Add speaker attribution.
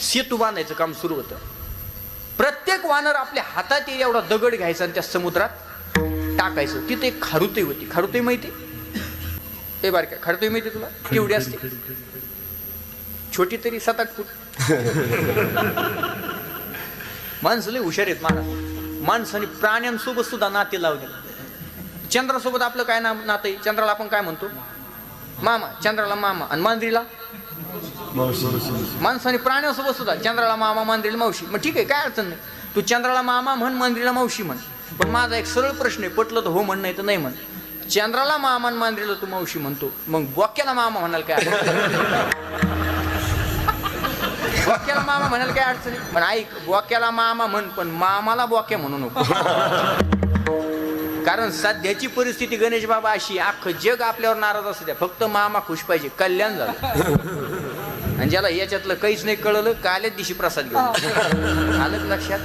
Speaker 1: सेतू बांधायचं काम सुरू होतं. प्रत्येक वानर आपल्या हातात एवढा दगड घ्यायचा आणि त्या समुद्रात टाकायचं. तिथे एक खारुताई होती. खारुताई माहिती? ते बारक्या खारुताई माहिती तुला? केवढी असते? छोटी तरी 7-8 फूट. माणसं लय हुशार आहेत महाराज. माणसाने प्राण्यांसोबत सुद्धा नाते लावले. चंद्रासोबत आपलं काय नातं आहे? चंद्राला आपण काय म्हणतो? मामा. चंद्राला मामा. आणि मांजरीला माणसाने प्राण्यांसोबत सुद्धा चंद्राला मामा, मांजरीला मावशी. मग ठीक आहे, काय अडचण नाही. तू चंद्राला मामा म्हण, मांजरीला मावशी म्हण. पण माझा एक सरळ प्रश्न आहे, पटलं तर हो म्हण, नाही तर नाही म्हण. चंद्राला मामा आणि मांजरीला तू मावशी म्हणतो, मग बोक्याला मामा म्हणाल काय? बोक्याला मामा म्हणाल काय अडचण आहे? पण ऐक, बोक्याला मामा म्हण, पण मामाला बोक्या म्हणू नको. कारण सध्याची परिस्थिती गणेश बाबा अशी, अख्खं जग आपल्यावर नाराज असू द्या, फक्त मामा खुश पाहिजे, कल्याण झालं. आणि ज्याला याच्यातलं काहीच नाही कळलं, कालच दिवशी प्रसाद घेऊन आलं लक्षात.